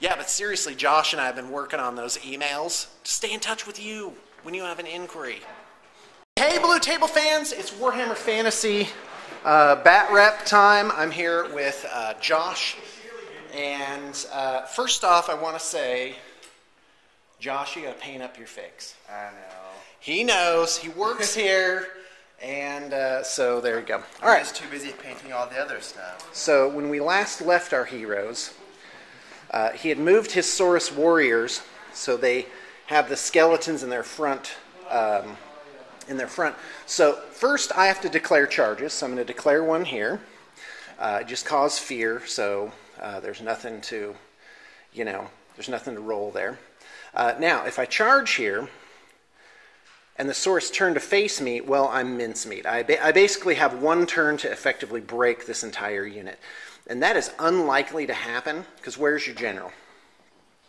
Yeah, but seriously, Josh and I have been working on those emails to stay in touch with you when you have an inquiry. Hey, Blue Table fans, it's Warhammer Fantasy Bat Rep time. I'm here with Josh, and first off, I want to say, Josh, you got to paint up your figs. I know. He knows. He works here, and so there you go. All right. He's too busy painting all the other stuff. So when we last left our heroes, he had moved his Saurus warriors, so they have the skeletons in their front. So first I have to declare charges. So I'm going to declare one here. Just cause fear, so there's nothing to, there's nothing to roll there. Now, if I charge here, and the Saurus turn to face me, well, I'm mincemeat. I basically have one turn to effectively break this entire unit. And that is unlikely to happen, because where's your general?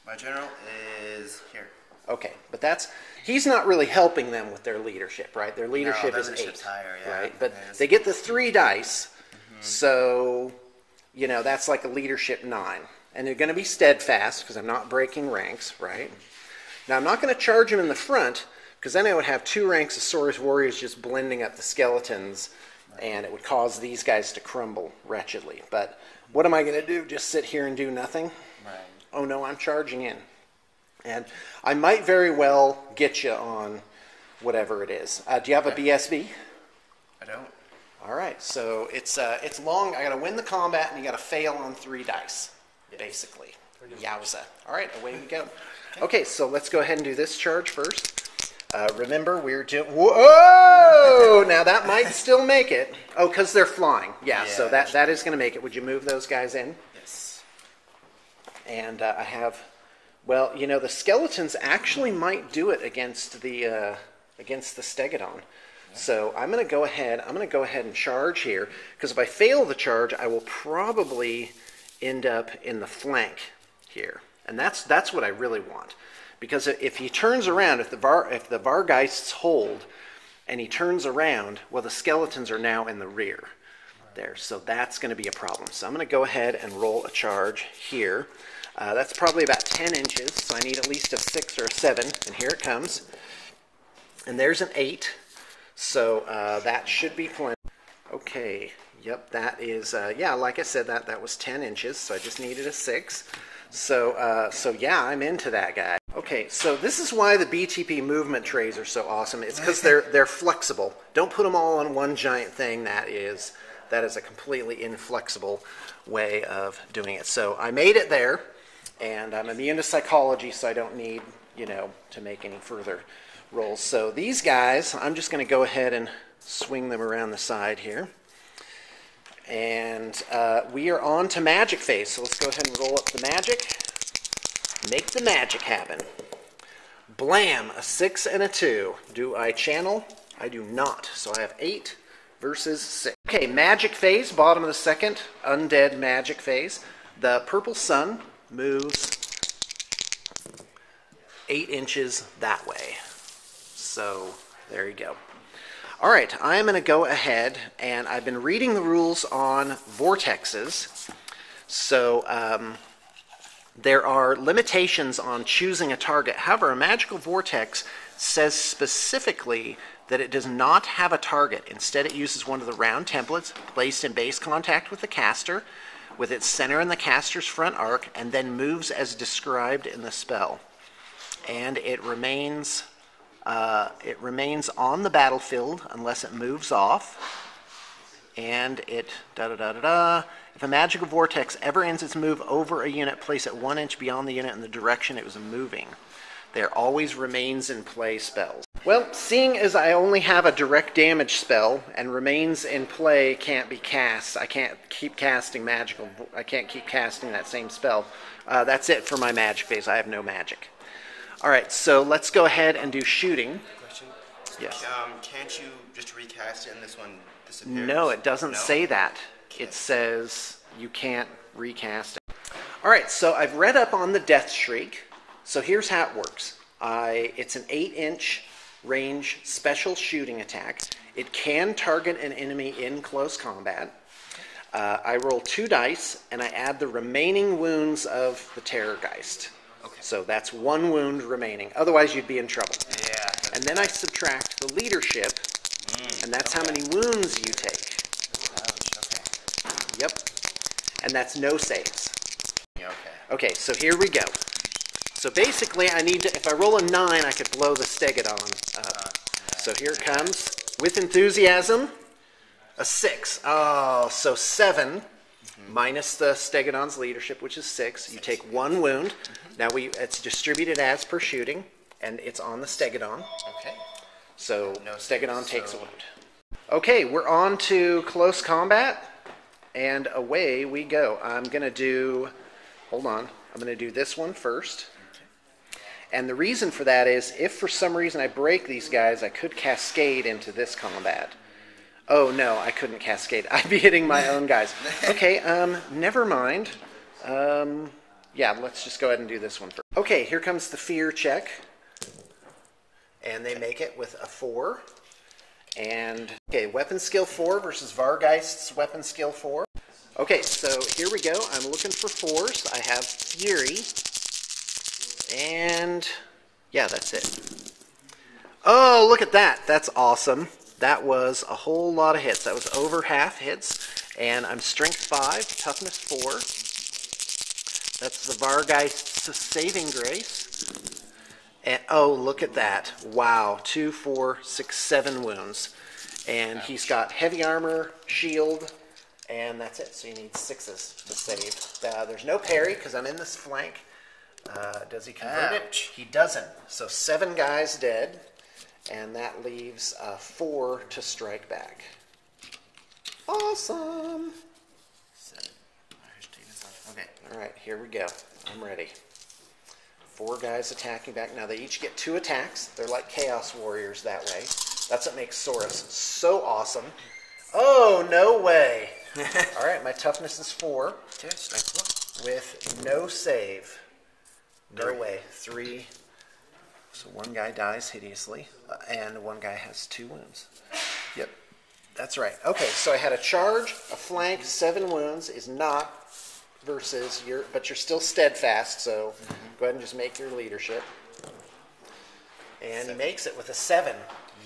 My general is here. Okay, but he's not really helping them with their leadership, right? Their leadership is 8, higher, yeah. Right? But they get the 3 dice, so, that's like a leadership 9. And they're going to be steadfast, because I'm not breaking ranks, right? Now, I'm not going to charge them in the front, because then I would have 2 ranks of Saurus warriors just blending up the skeletons, and it would cause these guys to crumble wretchedly. But what am I going to do? Just sit here and do nothing? Right. Oh no, I'm charging in. And I might very well get you on whatever it is. Do you have a BSB? I don't. All right, so it's long. I got to win the combat, and you got to fail on 3 dice, basically. Yowza. All right, away we go. Okay, so let's go ahead and do this charge first. Remember, we're doing... Whoa! Now, that might still make it. Oh, because they're flying. Yeah, so that is going to make it. Would you move those guys in? Yes. And I have... Well, the skeletons actually might do it against the Stegodon. Yeah. So I'm going to go ahead and charge here, because if I fail the charge, I will probably end up in the flank here. And that's what I really want. Because if he turns around, if the Vargeists hold, and he turns around, well, the skeletons are now in the rear there. So that's going to be a problem. So I'm going to go ahead and roll a charge here. That's probably about 10 inches, so I need at least a 6 or a 7, and here it comes. And there's an 8, so that should be plenty. Okay, yep, that is, like I said, that was 10 inches, so I just needed a 6. So yeah, I'm into that guy. Okay, so this is why the BTP movement trays are so awesome. It's because they're flexible. Don't put them all on one giant thing. That is a completely inflexible way of doing it. So I made it there, and I'm immune to psychology, so I don't need, to make any further rolls. So these guys, I'm just going to go ahead and swing them around the side here. And we are on to magic phase, so let's go ahead and roll up the magic. Make the magic happen. Blam, a 6 and a 2. Do I channel? I do not. So I have 8 versus 6. Okay, magic phase, bottom of the second, undead magic phase. The purple sun moves 8 inches that way. So there you go. All right, I'm going to go ahead, and I've been reading the rules on vortexes. So there are limitations on choosing a target. However, a magical vortex says specifically that it does not have a target. Instead, it uses one of the round templates placed in base contact with the caster, with its center in the caster's front arc, and then moves as described in the spell. And it remains on the battlefield unless it moves off. And it If a magical vortex ever ends its move over a unit, place it 1 inch beyond the unit in the direction it was moving. There always remains in play spells. Well, seeing as I only have a direct damage spell and remains in play can't be cast, I can't keep casting that same spell. That's it for my magic phase. I have no magic. All right, so let's go ahead and do shooting. Question? Yes. Can't you just recast it and this one disappears? No, it doesn't say that. It says you can't recast it. All right, so I've read up on the Death Shriek. So here's how it works. It's an 8-inch range special shooting attack. It can target an enemy in close combat. I roll 2 dice, and I add the remaining wounds of the Terrorgeist. Okay. So that's 1 wound remaining. Otherwise, you'd be in trouble. Yeah. And then I subtract the leadership, and that's how many wounds you take. Ouch, okay. Yep. And that's no saves. Yeah, okay. Okay, so here we go. So basically, I need to, if I roll a 9, I could blow the Stegodon up. So here it comes. With enthusiasm, a 6. Oh, so 7 minus the Stegodon's leadership, which is 6. You take 1 wound. Now it's distributed as per shooting, and it's on the Stegodon. Okay. So Stegodon takes a wound. Okay, we're on to close combat, and away we go. I'm going to do, hold on, I'm going to do this one first. And the reason for that is, if for some reason I break these guys, I could cascade into this combat. Oh no, I couldn't cascade. I'd be hitting my own guys. Okay, never mind. Yeah, let's just go ahead and do this one first. Okay, here comes the fear check. And they make it with a 4. And, okay, weapon skill 4 versus Vargeist's weapon skill 4. Okay, so here we go. I'm looking for 4s. I have Fury. And, yeah, that's it. Oh, look at that. That's awesome. That was a whole lot of hits. That was over half hits. And I'm strength 5, toughness 4. That's the Vargeist's saving grace. And, oh, look at that. Wow. 2, 4, 6, 7 wounds. And he's got heavy armor, shield, and that's it. So you need 6s to save. There's no parry because I'm in this flank. Does he convert it? He doesn't. So 7 guys dead, and that leaves 4 to strike back. Awesome. Okay. All right, here we go. I'm ready. 4 guys attacking back. Now they each get 2 attacks. They're like Chaos Warriors that way. That's what makes Saurus so awesome. Oh, no way. All right, my toughness is 4 Okay, strength 4. with no save. No way. 3. So 1 guy dies hideously, and 1 guy has 2 wounds. Yep, that's right. Okay, so I had a charge, a flank, 7 wounds is not versus your, but you're still steadfast, so go ahead and just make your leadership. And he makes it with a 7.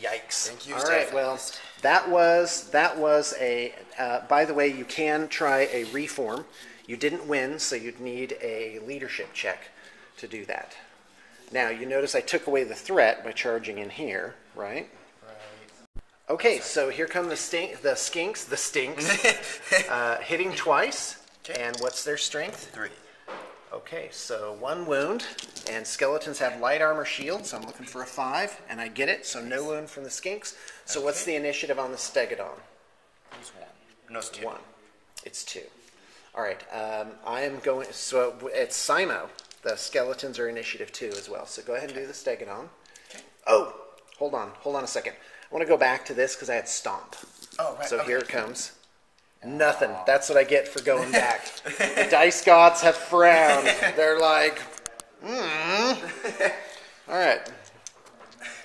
Yikes. Thank you, all right, well, that was a, by the way, you can try a reform. You didn't win, so you'd need a leadership check to do that. Now, you notice I took away the threat by charging in here, right? Right. Okay, so here come the skinks, hitting twice. Okay. And what's their strength? 3. Okay, so 1 wound, and skeletons have light armor shield, so I'm looking for a 5, and I get it, so no wound from the skinks. So what's the initiative on the Stegodon? It's 1. No, it's 2. 1. It's 2. All right, I am going, so it's Simo. The skeletons are initiative 2 as well, so go ahead and do the Stegodon. Okay. Oh, hold on a second. I want to go back to this because I had Stomp. Oh, right. So okay. here it comes. Nothing. That's what I get for going back. The dice gods have frowned. They're like, All right.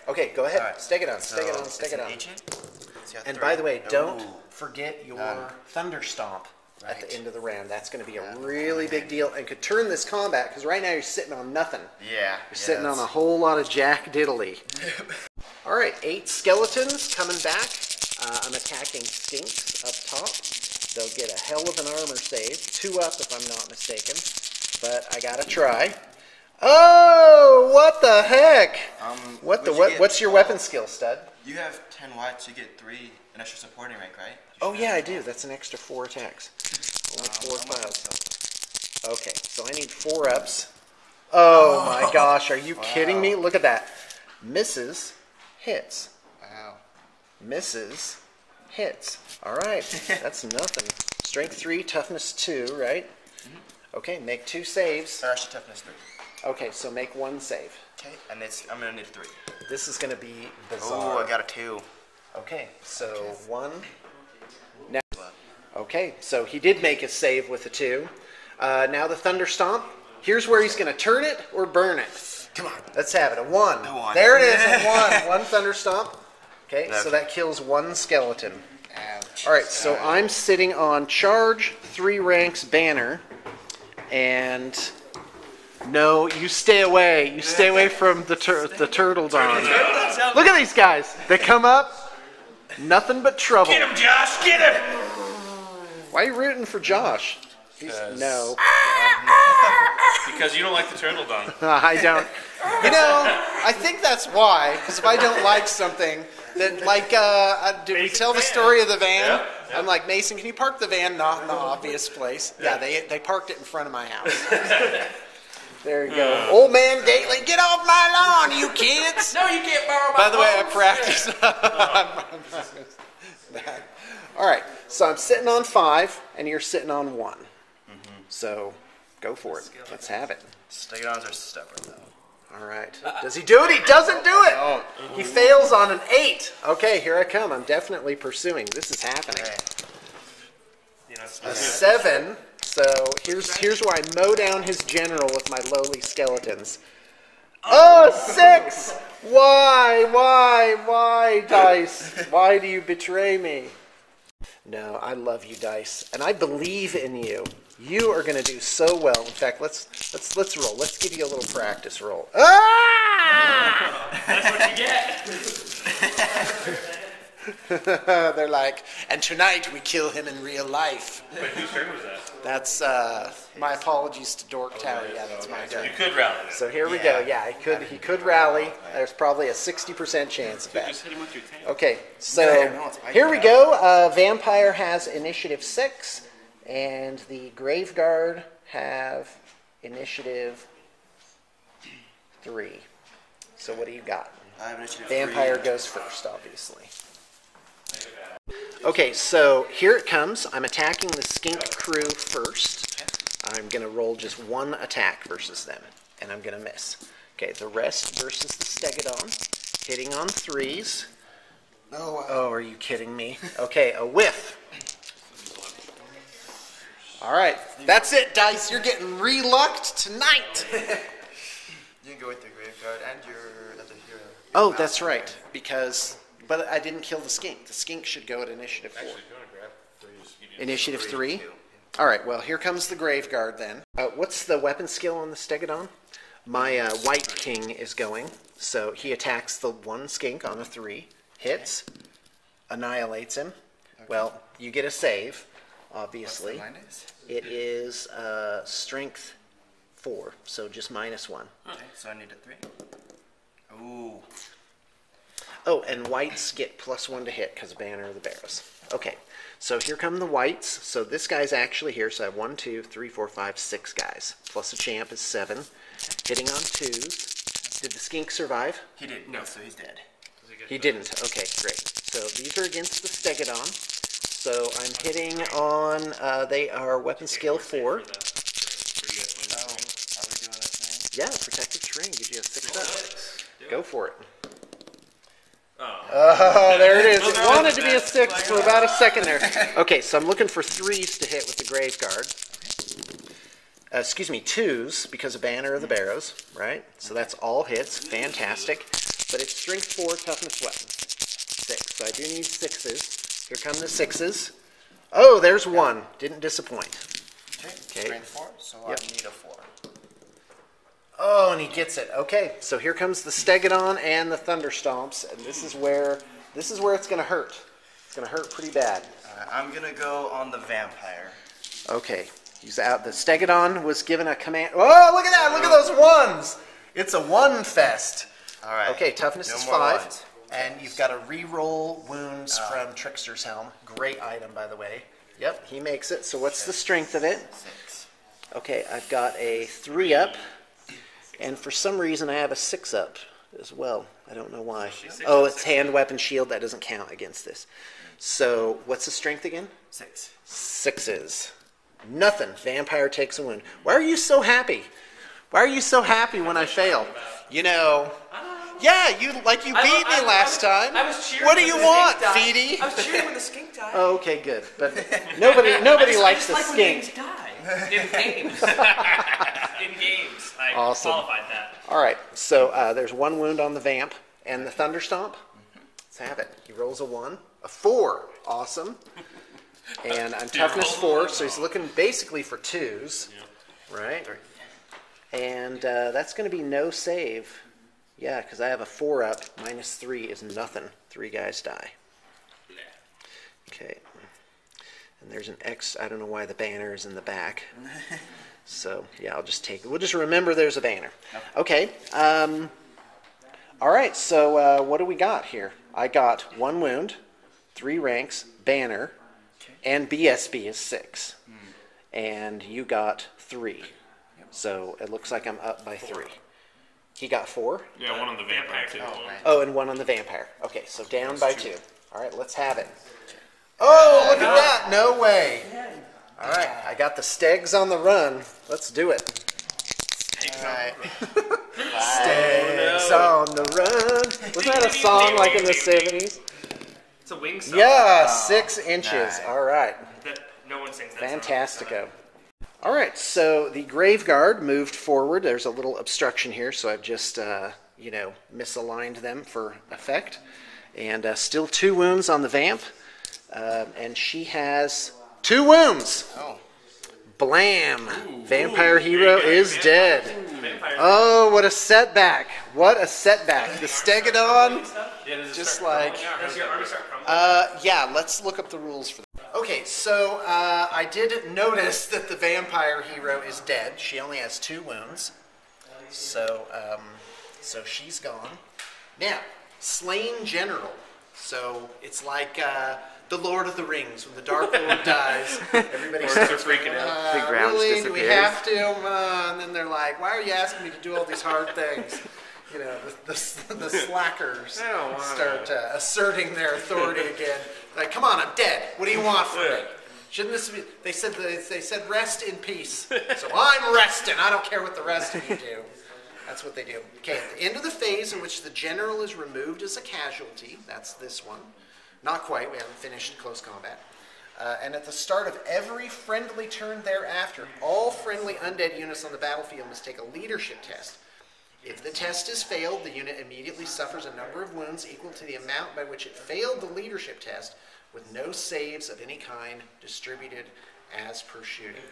Okay, go ahead. All right. Stegodon, So Stegodon, it's an Stegodon. ancient? So And by the way, don't Ooh. forget your Thunder Stomp at the Right. end of the round. That's going to be a really big deal and could turn this combat, because right now you're sitting on nothing. Yeah. You're sitting on a whole lot of jack diddly. All right, 8 skeletons coming back. I'm attacking skinks up top. They'll get a hell of an armor save. 2 up if I'm not mistaken. But I gotta try. Oh, what the heck? What's your weapon skill, stud? You have 10 whites, you get 3 an extra supporting rank, right? Oh yeah, I do. That's an extra 4 attacks. Only 4 files. Okay, so I need 4 ups. Oh my gosh, are you kidding me? Look at that. Misses, hits. Wow. Misses, hits. All right, that's nothing. Strength 3, toughness 2, right? Okay, make 2 saves. Actually, toughness 3. Okay, so make 1 save. Okay, and I'm gonna need 3. This is going to be Oh, bizarre. I got a 2. Okay, so 1. Now, okay, so he did make a save with a 2. Now the Thunder Stomp. Here's where he's going to turn it or burn it. Come on. Let's have it. A 1. A 1. There it is, a 1. 1 Thunder Stomp. Okay, so Okay. that kills 1 skeleton. Ouch. All right, so I'm sitting on charge, 3 ranks banner, and no, you stay away. You stay away from the turtle dawn. Look at these guys. They come up, nothing but trouble. Get him, Josh! Get him! Why are you rooting for Josh? No. Because you don't like the turtle dawn. I don't. You know, I think that's why. Because if I don't like something, then like, did we tell the story of the van? Yeah. I'm like, Mason, can you park the van not in the obvious place? Yeah, they parked it in front of my house. There you go. Old man Gately, get off my lawn, you kids! No, you can't borrow my By the way, I phone. practiced. All right, so I'm sitting on 5, and you're sitting on 1. So, go for it. Let's have it. Stegodons are stubborn, though. All right. Does he do it? He doesn't do it. He fails on an 8. Okay, here I come. I'm definitely pursuing. This is happening. A 7. So here's where I mow down his general with my lowly skeletons. Oh, 6. Why, Dice? Why do you betray me? No, I love you, Dice, and I believe in you. You are going to do so well. In fact, let's roll. Let's give you a little practice roll. Ah! That's what you get. They're like, and tonight we kill him in real life. Wait, whose turn was that? That's my apologies to Dork Tower. Yeah, that's my turn. You could rally. So here we go. Yeah, he could rally. There's probably a 60% chance of that. Just hit him with your tank. Okay, so here we go. Vampire has initiative 6, and the Graveguard have initiative 3. So what do you got? I have initiative Vampire 3. goes first, obviously. Okay, so here it comes. I'm attacking the Skink crew first. I'm going to roll just 1 attack versus them, and I'm going to miss. Okay, the rest versus the Stegodon, hitting on 3s. Oh, are you kidding me? Okay, a whiff. All right, that's it, Dice. You're getting relucked tonight. You can go with the Graveguard and your other hero. Oh, that's right, but I didn't kill the Skink. The Skink should go at initiative 4. Initiative 3? All right, well, here comes the Graveguard then. What's the weapon skill on the Stegodon? My White King is going, so he attacks the 1 Skink on a 3, hits, annihilates him. Okay. Well, you get a save, obviously. What's the minus? It is strength 4, so just -1. Okay, so I need a 3. Ooh. Oh, and whites get +1 to hit because of Banner of the Barrows. Okay, so here come the whites. So this guy's actually here. So I have 1, 2, 3, 4, 5, 6 guys. Plus a champ is 7. Hitting on 2s. Did the Skink survive? He did. No, so he's dead. He didn't. Okay, great. So these are against the Stegodon. So I'm hitting on, they are weapon skill 4. Are we doing the same? Yeah, protective terrain gives you a 6 up. Go for it. Oh, there it is. It wanted to be a 6 for about a second there. Okay, so I'm looking for 3s to hit with the Graveguard. Excuse me, 2s because of Banner of the Barrows, right? So that's all hits. Fantastic. But it's strength 4, toughness weapon. 6. So I do need 6s. Here come the 6s. Oh, there's 1. Didn't disappoint. Okay, strength 4, so Yep. I need a 4. Oh, and he gets it. Okay, so here comes the Stegodon and the Thunderstomps, and this is where it's going to hurt. It's going to hurt pretty bad. I'm going to go on the Vampire. Okay, he's out. The Stegodon was given a command. Oh, look at that! Look at those 1s! It's a 1 fest. All right. Okay, toughness No is more 5, ones. and you've got to re-roll wounds from Trickster's Helm. Great item, by the way. Yep, he makes it. So what's the strength of it? 6. Okay, I've got a 3 up. And for some reason, I have a 6 up as well. I don't know why. Oh, it's hand, weapon, shield. That doesn't count against this. So, what's the strength again? 6. 6s. Nothing. Vampire takes a wound. Why are you so happy? Why are you so happy when I fail? You know... Yeah, you beat me last time. I was cheering. What do you want, died. Feedy? I was cheering when the skink died. Oh, okay, good. But nobody likes the When skink. things die. In games. In games. I Awesome. qualified that. All right, so there's 1 wound on the Vamp and the Thunderstomp. Let's have it. He rolls a 1, a 4. Awesome. And I'm toughness 4, so he's looking basically for 2s. Yep. Right? And that's going to be no save. Yeah, because I have a 4 up. -3 is nothing. 3 guys die. Okay. And there's an X. I don't know why the banner is in the back. So, yeah, I'll just take it. We'll just remember there's a banner. Okay. All right, so what do we got here? I got 1 wound, 3 ranks, banner, and BSB is 6. And you got 3. So it looks like I'm up by 3. He got 4? Yeah, 1 on the vampire too. Oh, and 1 on the vampire. Okay, so down by 2. All right, let's have it. Oh, look at that. No way. All right, I got the Stegs on the run. Let's do it. All right. Stegs on the run. Wasn't that a song like in the 70s? It's a wing song. Yeah, 6 inches. Nice. All right. That, no one sings that song. Fantastico. All right, so the Grave Guard moved forward. There's a little obstruction here, so I've just, misaligned them for effect. And still 2 wounds on the vamp. And she has 2 wounds. Oh. Blam! Vampire hero is dead. Vampire. Oh, what a setback. What a setback. The Stegodon, Yeah, does it just start like... crumbling? Does your army start crumbling? Yeah, let's look up the rules for that. Okay, so I did notice that the vampire hero is dead. She only has 2 wounds. So, so she's gone. Now, slain general. So it's like the Lord of the Rings. When the Dark Lord dies, everybody starts freaking out. The ground really? Do we disappears. have to? And then they're like, why are you asking me to do all these hard things? You know, the slackers start asserting their authority again. Like, come on, I'm dead. What do you want from me? Shouldn't this be? They said rest in peace. So I'm resting. I don't care what the rest of you do. That's what they do. Okay, at the end of the phase in which the general is removed as a casualty, that's this one. Not quite. We haven't finished close combat. And at the start of every friendly turn thereafter, all friendly undead units on the battlefield must take a leadership test. If the test is failed, the unit immediately suffers a number of wounds equal to the amount by which it failed the leadership test, with no saves of any kind distributed as per shooting.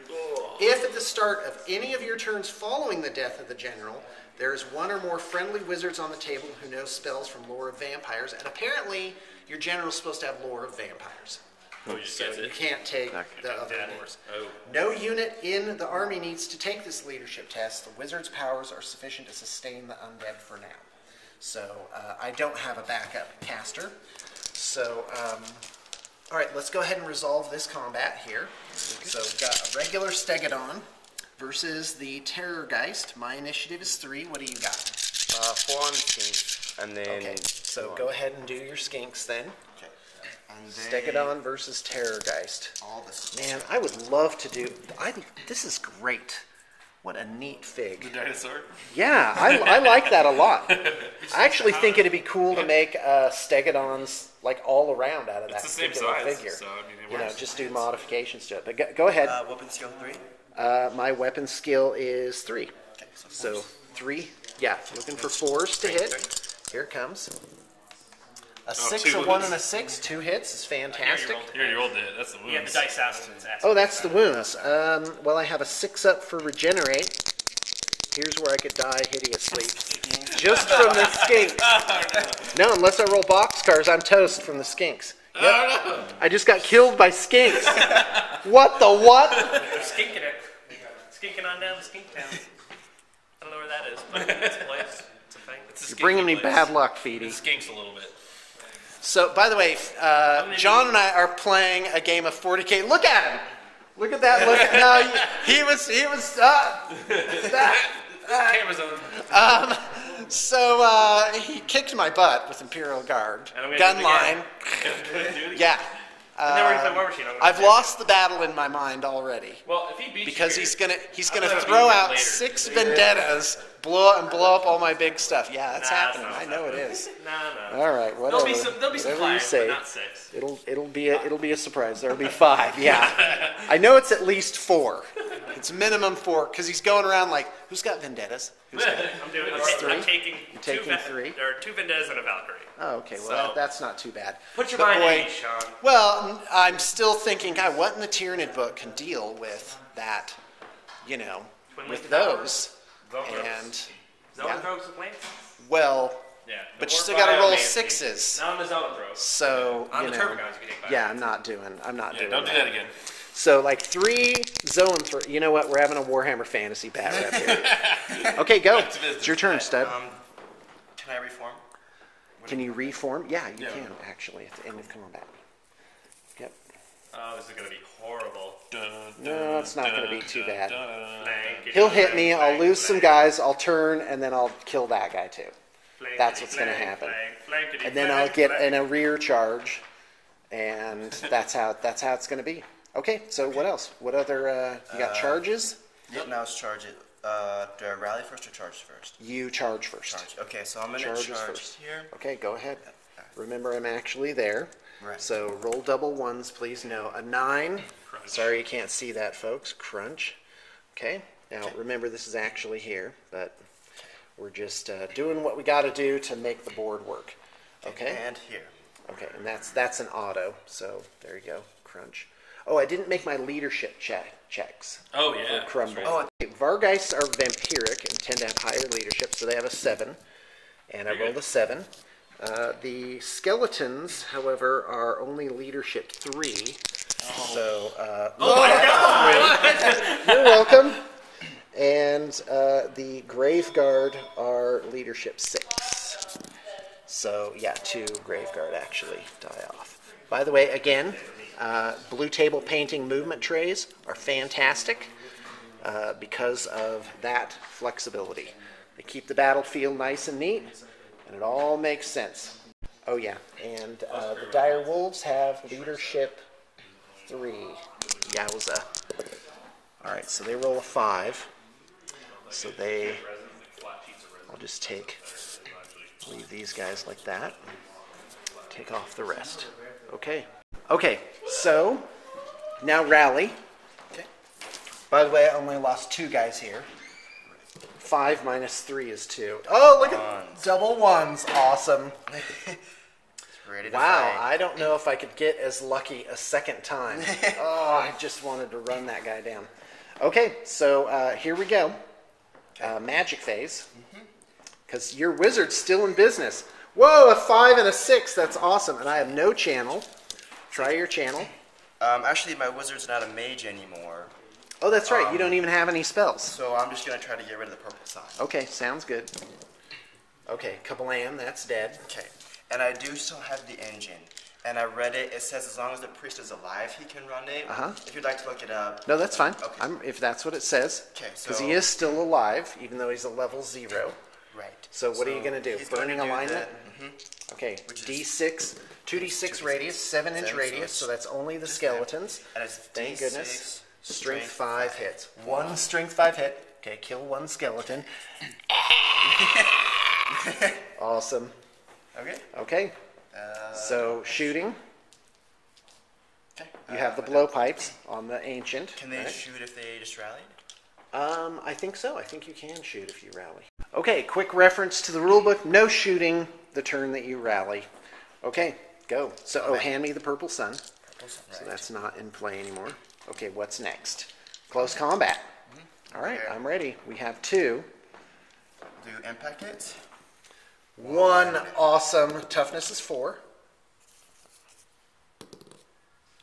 If at the start of any of your turns following the death of the general, there is 1 or more friendly wizards on the table who know spells from lore of vampires, and apparently your general is supposed to have lore of vampires. Oh, you just So gets you it. can't take the other Got it. lores. Oh. No unit in the army needs to take this leadership test. The wizard's powers are sufficient to sustain the undead for now. So I don't have a backup caster. So, all right, let's go ahead and resolve this combat here. So we've got a regular Stegodon versus the Terrorgeist. My initiative is 3. What do you got? 4 on the skinks, and then... Okay, so go ahead and do your skinks then. Okay. And then Stegodon versus Terrorgeist. all this. Man, I would love to do... this is great. What a neat fig. The dinosaur? Yeah, I like that a lot. I actually think it'd be cool to make Stegodons like all around out of that It's the same particular size, figure. so I mean, it You know, works. just do modifications to it. But go ahead. Weapon skill 3. My weapon skill is 3. Okay, So 3. Yeah, looking for 4s to hit. Here it comes. A 6, 2 a 1, hits. and a 6. 2 hits is fantastic. Here, you rolled it. That's the wounds. You have the dice assassins. Oh, that's the wounds. Well, I have a 6 up for regenerate. Here's where I could die hideously. Just from the skinks. No, unless I roll boxcars, I'm toast from the skinks. Yep. I just got killed by skinks. What the what? They're skinking it. Skinking on down to Skink Town. I don't know where that is, but it's a place. It's a thing. It's a You're skinky bringing me place. bad luck, Feedy. It skinks a little bit. So, by the way, John and I are playing a game of 40K. Look at him. Look at that. Look at no, he was. Camera's on. So he kicked my butt with Imperial Guard. And I'm gonna do Gun it line. again. Yeah. And then we're gonna play War Machine. I've lost the battle in my mind already. Well, if he beats Because you, he's gonna I'm gonna throw beat him out later. 6 vendettas, blow up all my big stuff. Yeah, that's happening. it's I not know it is. No. All right, whatever. There'll be some Whatever you flyers, say. but not 6. It'll be a surprise. There'll be 5. Yeah, I know it's at least 4. It's minimum 4 because he's going around like, who's got vendettas? Who's got? I'm taking taking 3? There are 2 vendettas and a Valkyrie. Oh, okay. Well, So- that's not too bad. Put your But mind boy, at ease, Sean. Well, I'm still thinking, God, what in the Tyranid book can deal with that? With those. And Zoanthropes with Lance? well, Yeah. but you still got to roll 6s. Not on the Zoanthropes. So On you the know, Turbogons, you can take 5. yeah, I'm not doing Yeah, that. don't do that again. So like 3 Zoanthropes. You know what? We're having a Warhammer fantasy battle up here. Okay, go. It's your turn, Stud. Can I reform? Can you reform? Yeah, you Yeah. can actually at the end of combat. Yep. Oh, this is going to be horrible. No, it's not going to be too bad. Flank, He'll hit me. I'll flank, lose some flank, guys. I'll turn, and then I'll kill that guy too. flank, That's what's gonna flank, happen. flank, flank, And then flank, I'll get flank. in a rear charge, and that's how it's going to be. Okay. So what else? What other? You got charges? Yep. Now let's charge it. Do I rally first or charge first? You charge first. Charge. Okay, so I'm gonna Charges charge first. here. Okay, go ahead. Remember, I'm actually there. Right. So roll double ones, please. No, a 9. Crunch. Sorry, you can't see that, folks. Crunch. Okay. Now remember, this is actually here, but we're just doing what we got to do to make the board work. Okay. And here. Okay, and that's an auto. So there you go. Crunch. Oh, I didn't make my leadership checks. Oh, yeah. Crumble. Oh, Vargeists are vampiric and tend to have higher leadership, so they have a 7. And I rolled a 7. The skeletons, however, are only leadership 3. So, you're welcome. And the Graveguard are leadership 6. So, yeah, 2 Graveguard actually die off. By the way, again, blue table painting movement trays are fantastic because of that flexibility. They keep the battlefield nice and neat, and it all makes sense. Oh yeah, and the dire wolves have leadership 3. Yowza. All right, so they roll a 5. So I'll just leave these guys like that. Take off the rest. Okay. Okay, so now rally. Okay. By the way, I only lost 2 guys here. 5 minus 3 is 2. Oh, look at double ones. Awesome. Ready to Wow, fight. I don't know if I could get as lucky a second time. Oh, I just wanted to run that guy down. Okay, so here we go. Magic phase. Because your wizard's still in business. Whoa, a 5 and a 6. That's awesome. And I have no channel. Try your channel. Actually, my wizard's not a mage anymore, Oh, that's right. You don't even have any spells. so I'm just gonna try to get rid of the purple sign. Okay, sounds good. Okay, kablam, that's dead. Okay. And I do still have the engine. And I read it. It says as long as the priest is alive, he can run it. Uh-huh. If you'd like to look it up. No, that's fine. Okay. If that's what it says. Okay, Because so- he is still alive, even though he's a level 0. Right. So what are you going to do? he's gonna Burning do alignment? the- Okay, Which is- D6, 2d6 radius, 7-inch 7, so radius, it's so that's only the just skeletons. And it's Thank D6, goodness. Strength strength 5 5. hits. 1 strength 5 hit. Okay, kill 1 skeleton. Awesome. Okay. Okay, so shooting. Okay. You have the blowpipes on the ancient. Can they right? shoot if they just rallied? I think so. I think you can shoot if you rally. Okay, quick reference to the rulebook. No shooting the turn that you rally. Okay, go. So, oh, hand me the purple sun. So that's not in play anymore. Okay, what's next? Close combat. All right, Okay. I'm ready. We have 2. Do impact hits? 1 awesome. Toughness is 4.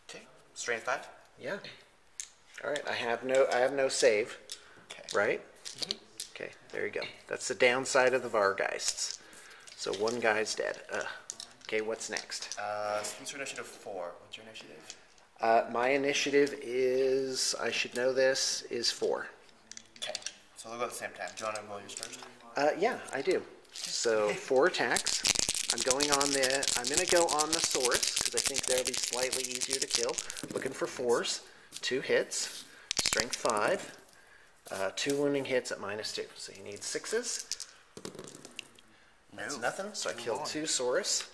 Okay. Strength 5? Yeah. All right, I have no save, Okay. right? Okay, there you go. That's the downside of the Vargeists. So 1 guy's dead. Okay, what's next? Since your initiative 4, what's your initiative? My initiative is, I should know this, is 4. Okay. So they'll go at the same time. Do you want to roll yours first? Yeah, I do. So 4 attacks. I'm going to go on the Saurus, because I think they'll be slightly easier to kill. Looking for 4s, 2 hits, strength 5, 2 wounding hits at -2. So you need 6s. That's nothing, so I killed 2 Saurus.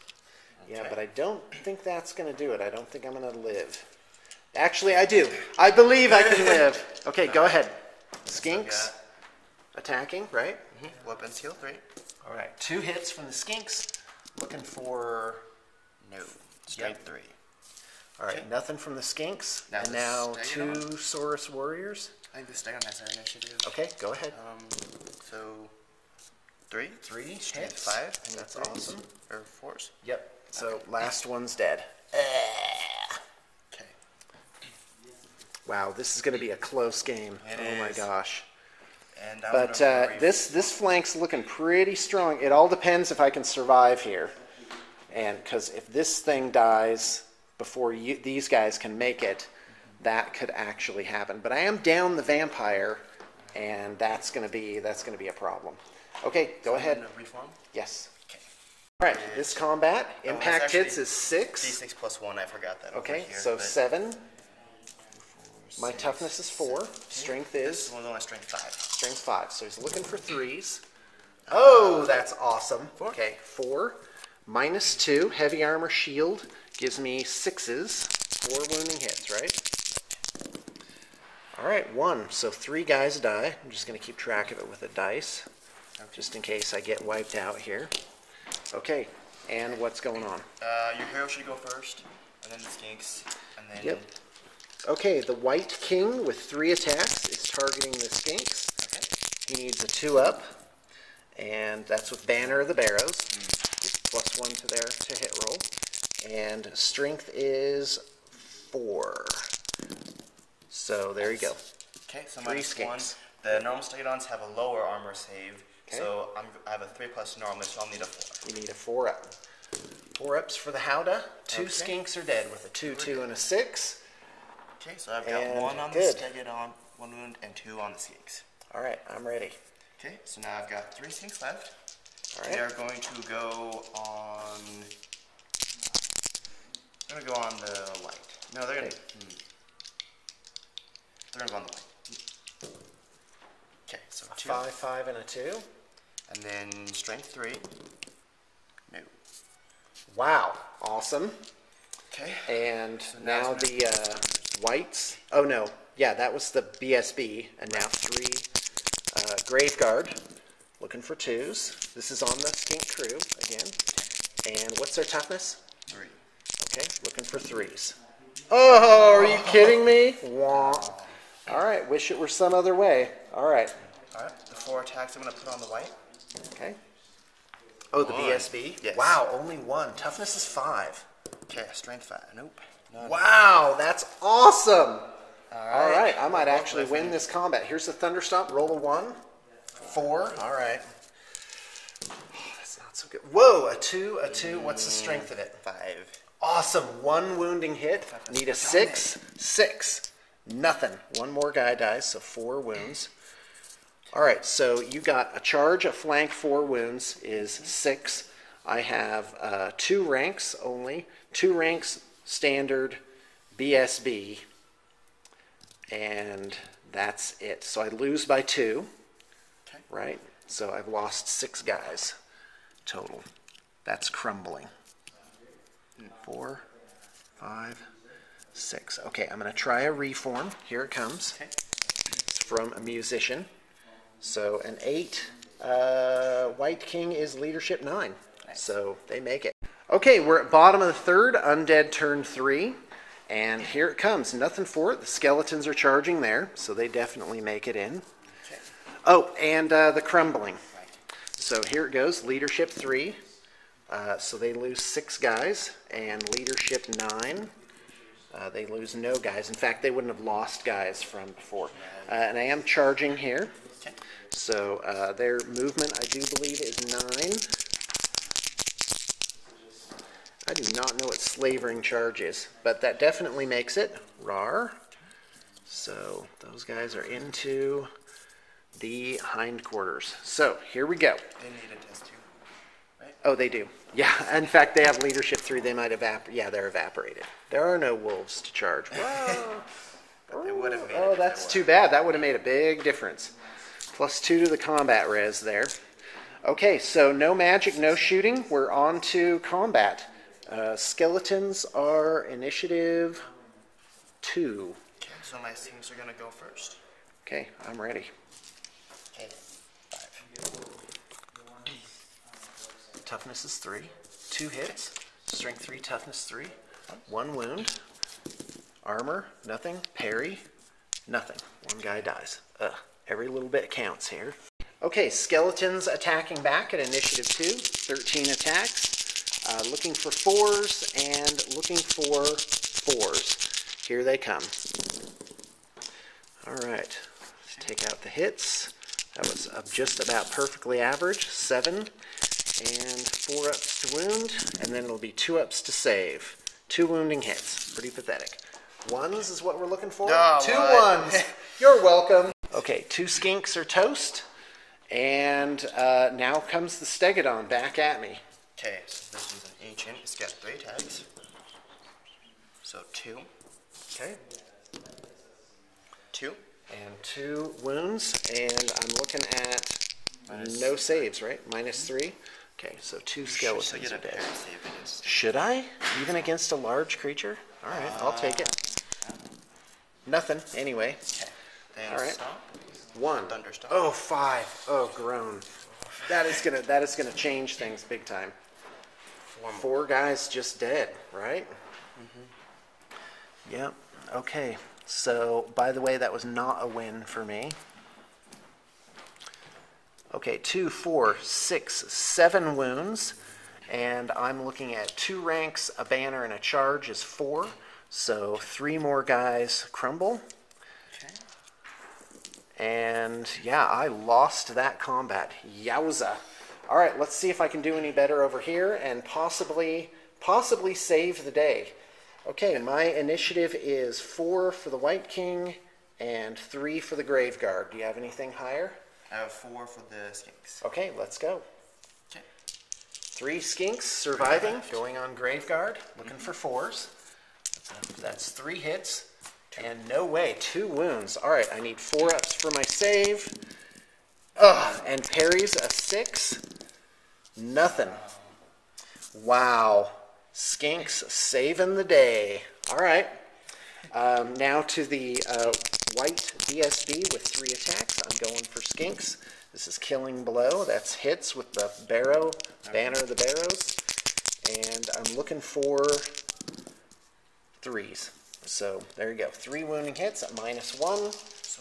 Yeah, Okay. but I don't think that's going to do it. I don't think I'm going to live. Actually, I do. I believe I can live. Okay, go ahead. Skinks. Attacking, right? Weapons heal 3. All right, 2 hits from the Skinks. Looking for... No. Strength 3. All right, Okay. nothing from the Skinks. Now And the now Stegodon. 2 Saurus warriors. I think the Stegodon has our initiative. Okay, go ahead. So 3. 3 Strength hits. 5. I need That's 3s. awesome. Or 4s. Yep. So last one's dead. Okay. Wow, this is going to be a close game. It Oh my is. gosh. And I'm But gonna re- this flank's looking pretty strong. It all depends if I can survive here, and because if this thing dies before these guys can make it, that could actually happen. But I am down the vampire, and that's gonna be a problem. Okay, go ahead. I'm gonna reform. Yes. Okay. All right. This combat it's impact actually hits is 6. D6 plus 1. I forgot that. Okay, over here, so but 7. My 6, toughness is 4. Strength This is one's only strength 5. strength 5. So he's looking for 3s. Oh, that's awesome. 4. Okay, 4. -2. Heavy armor shield gives me 6s. 4 wounding hits, right? All right, 1. So 3 guys die. I'm just going to keep track of it with a dice, just in case I get wiped out here. Okay, and what's going on? Your hero should go first, and then the Skinks, and then... Yep. Okay, the White King with 3 attacks is targeting the Skinks. Okay. He needs a 2-up, and that's with Banner of the Barrows. +1 to their hit roll. And strength is 4. So there you go. Okay, so 3 -1. Skinks. The normal Stegodons have a lower armor save, Okay. so I have a 3+ normally, so I'll need a 4. You need a 4-up. 4-ups for the Howdah. 2 Okay. Skinks are dead with a 2, 2, and a 6. Okay, so I've got And 1 on good. the Stegodon, 1 wound, and 2 on the Skinks. All right, I'm ready. Okay, so now I've got 3 Skinks left. All They're right. going to go on... They're going to go on the white. No, they're going to... Okay. They're going to go on the white. Okay, so 2. 5, 5, and a 2. And then strength 3. No. Wow, awesome. Okay. And now now it's the whites. Oh no, yeah, that was the BSB, and now 3 Graveguard, looking for 2s. This is on the Skink crew again. And what's their toughness? 3. Okay, looking for 3s. Oh, are you kidding me? Wah. All right, wish it were some other way. All right. Alright, the 4 attacks I'm going to put on the white. Okay. Oh, the 1. BSB? Yes. Wow, only 1. Toughness is 5. Okay, strength 5. Nope. None. Wow, that's awesome. Alright. All right, I might actually win this combat. Here's the Thunderstomp. Roll a 1. 4. All right. Oh, that's not so good. Whoa, a 2, a 2. What's the strength of it? 5. Awesome. 1 wounding hit. Need a 6. 6. Nothing. 1 more guy dies, so 4 wounds. All right, so you got a charge, a flank, 4 wounds is 6. I have 2 ranks only. 2 ranks standard BSB. And that's it. So I lose by 2. Okay. Right? So I've lost 6 guys total. That's crumbling. 4, 5, 6. Okay, I'm going to try a reform. Here it comes. Okay. It's from a musician. So an 8. White King is leadership 9. Nice. So they make it. Okay, we're at bottom of the 3rd. Undead turn 3. And here it comes. Nothing for it. The skeletons are charging there. So they definitely make it in. Okay. Oh, and the crumbling. Right. So here it goes. Leadership 3. So they lose 6 guys. And leadership 9. They lose no guys. In fact, they wouldn't have lost guys from before. And I am charging here. Okay. So their movement, I do believe, is 9. I do not know what slavering charge is, but that definitely makes it. Rar. So those guys are into the hindquarters. So here we go. They need a test too, right? Oh, they do. Yeah, in fact, they have leadership 3. They might yeah, they're evaporated. There are no wolves to charge. Whoa. But it would have made it Oh, if that's there too were. bad. That would have made a big difference. +2 to the combat res there. Okay, so no magic, no shooting. We're on to combat. Skeletons are initiative 2. Okay, so my skinks are gonna go first. Okay, I'm ready. Okay, 5. Toughness is 3. 2 hits. Strength 3, toughness 3. 1 wound. Armor, nothing. Parry, nothing. 1 guy dies. Every little bit counts here. Okay, skeletons attacking back at initiative 2. 13 attacks. Looking for 4s and looking for 4s. Here they come. All right, let's take out the hits. That was just about perfectly average. 7 and 4 ups to wound, and then it'll be 2 ups to save. 2 wounding hits. Pretty pathetic. 1s is what we're looking for. Oh, 2 what? 1s. You're welcome. Okay, 2 skinks are toast, and now comes the stegodon back at me. Okay, so this is an ancient. It's got 3 attacks. So 2. Okay. 2. And 2 wounds, and I'm looking at Minus no saves, right? -3. Okay, so 2 skeletons So get are a dead. parry save against. Should I? Even against a large creature? All right, I'll take it. Nothing, anyway. Okay. Then All right. stomp. 1. Thunderstomp. Oh, 5. Oh, groan. That is gonna change things big time. 4 guys just dead, right? Mm-hmm. Yep. Okay. So, by the way, that was not a win for me. Okay, 2, 4, 6, 7 wounds, and I'm looking at 2 ranks, a banner, and a charge is 4. So 3 more guys crumble. Okay. And yeah, I lost that combat. Yowza. All right, let's see if I can do any better over here and possibly save the day. Okay, my initiative is 4 for the White King and 3 for the Grave Guard. Do you have anything higher? I have 4 for the skinks. Okay, let's go. Okay. 3 skinks surviving, going on Grave Guard, looking for 4s. That's 3 hits, and no way, 2 wounds. All right, I need 4 ups for my save. Ugh, and parries a 6. Nothing. Wow. Skinks saving the day. All right. Now to the white DSB with 3 attacks. I'm going for skinks. This is killing blow. That's hits with the barrow, banner of the barrows. And I'm looking for 3s. So there you go. 3 wounding hits at -1.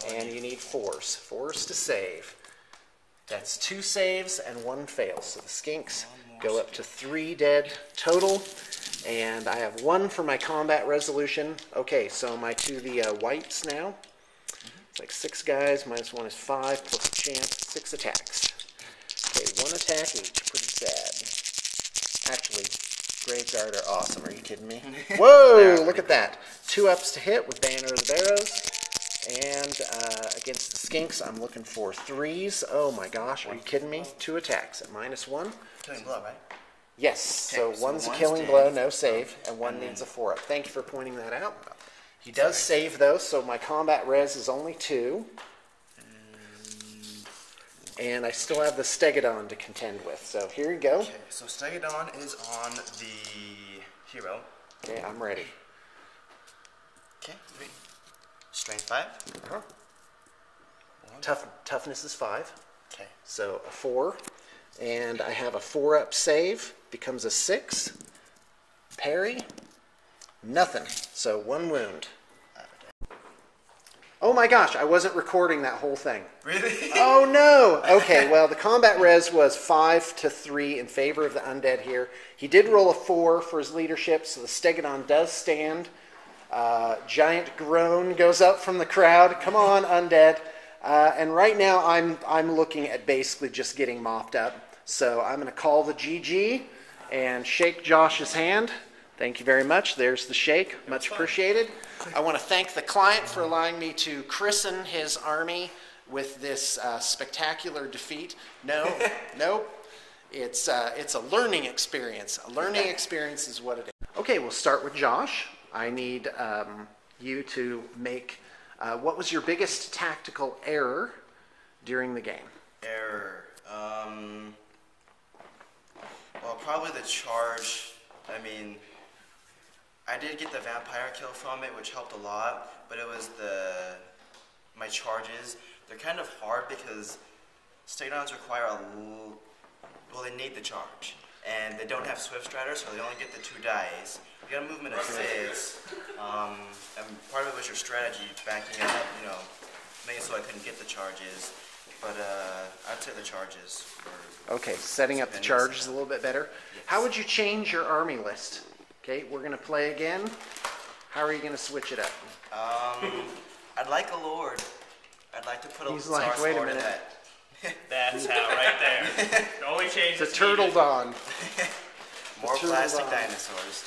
And you need 4s. 4s to save. That's 2 saves and 1 fails. So the skinks go up to 3 dead total. And I have 1 for my combat resolution. Okay, so am I to the whites now? It's like 6 guys, -1 is 5, plus a champ, 6 attacks. Okay, 1 attack each, pretty sad. Actually, Grave Guard are awesome, are you kidding me? Whoa, look at that. 2 ups to hit with Banner of the Barrows. And against the skinks, I'm looking for 3s. Oh my gosh, are you kidding me? 2 attacks at -1. Killing blow, right? Yes, Okay, so so 1's a one's killing dead. blow, no save, and 1 needs a 4-up. Thank you for pointing that out. He does save though, so my combat res is only 2. And I still have the Stegodon to contend with, so here you go. Okay, so Stegodon is on the hero. Okay, I'm ready. Okay, 3. Strength 5. Toughness is 5, Okay. so a 4. And I have a 4-up save, becomes a 6. Parry, nothing, so 1 wound. Oh my gosh, I wasn't recording that whole thing. Really? Oh no! Okay, well the combat res was 5 to 3 in favor of the undead here. He did roll a 4 for his leadership, so the Stegodon does stand. Giant groan goes up from the crowd. Come on, undead. And right now I'm looking at basically just getting mopped up. So I'm going to call the GG and shake Josh's hand. Thank you very much. There's the shake. Much appreciated. I want to thank the client for allowing me to christen his army with this spectacular defeat. No, nope. It's a learning experience. A learning experience is what it is. Okay, we'll start with Josh. I need you to make, what was your biggest tactical error during the game? Error. Well, probably the charge. I mean, I did get the vampire kill from it, which helped a lot, but it was my charges. They're kind of hard because Stegadons require well, they need the charge. And they don't have Swift Strider, so they only get the 2 dice. You got a movement of 6. And part of it was your strategy, backing up, making it so I couldn't get the charges. But I'd say the charges were... Okay, setting up the charges a little bit better. Yes. How would you change your army list? Okay, we're going to play again. How are you going to switch it up? I'd like a Lord. I'd like to put a He's like, Tsar's wait a Lord in minute. that. That's how, right there. The only change The is Turtle needed. Dawn. More Turtle plastic Dawn. dinosaurs.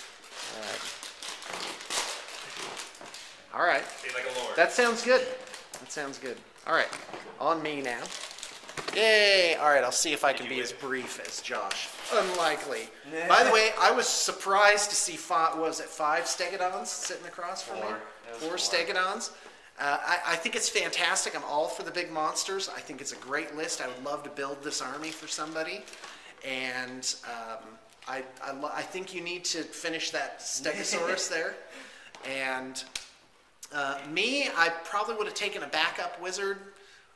All right. Be like a lord. That sounds good. That sounds good. All right, on me now. Yay! All right, I'll see if I can be as brief as Josh. Unlikely. By the way, I was surprised to see 5 Stegadons sitting across from me? 4 Stegadons. I think it's fantastic. I'm all for the big monsters. I think it's a great list. I would love to build this army for somebody. And I think you need to finish that Stegosaurus there. And me, I probably would have taken a backup wizard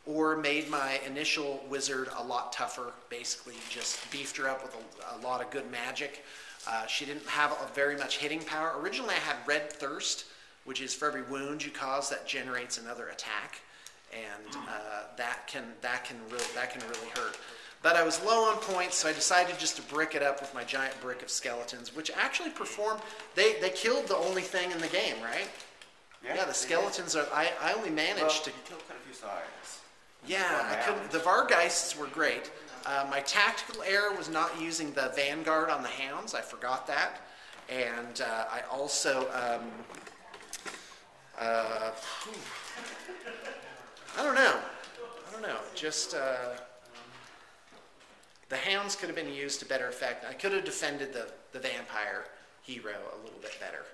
or made my initial wizard a lot tougher, basically just beefed her up with a lot of good magic. She didn't have very much hitting power. Originally I had Red Thirst, which is for every wound you cause that generates another attack, and that can really hurt. But I was low on points, so I decided just to brick it up with my giant brick of skeletons, which actually performed. They killed the only thing in the game, right? Yeah, the skeletons are. I only managed to. You killed quite a few Tsars. Yeah, I couldn't. The Vargeists were great. My tactical error was not using the Vanguard on the Hounds. I forgot that, and I also. I don't know. Just the Hounds could have been used to better effect. I could have defended the vampire hero a little bit better,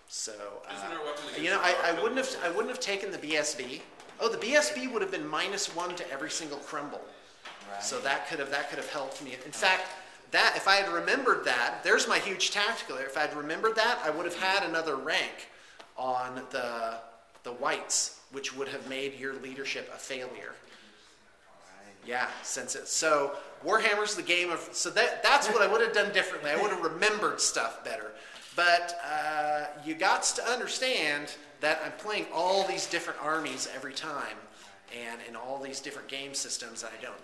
So I wouldn't have taken the BSB. Oh, the BSB would have been -1 to every single crumble. Right. So that could have helped me. In fact, that if I had remembered that, there's my huge tactical error. If I had remembered that, I would have had another rank on the whites, which would have made your leadership a failure. Yeah, so Warhammer's the game of, so that's what I would have done differently. I would have remembered stuff better. But you got to understand that I'm playing all these different armies every time, and in all these different game systems, I don't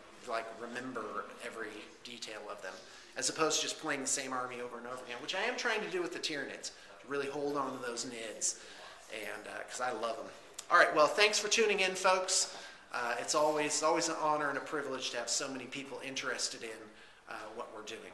remember every detail of them, as opposed to just playing the same army over and over again, which I am trying to do with the Tyranids, to really hold on to those Nids, and because I love them. All right, well, thanks for tuning in, folks. It's always an honor and a privilege to have so many people interested in what we're doing.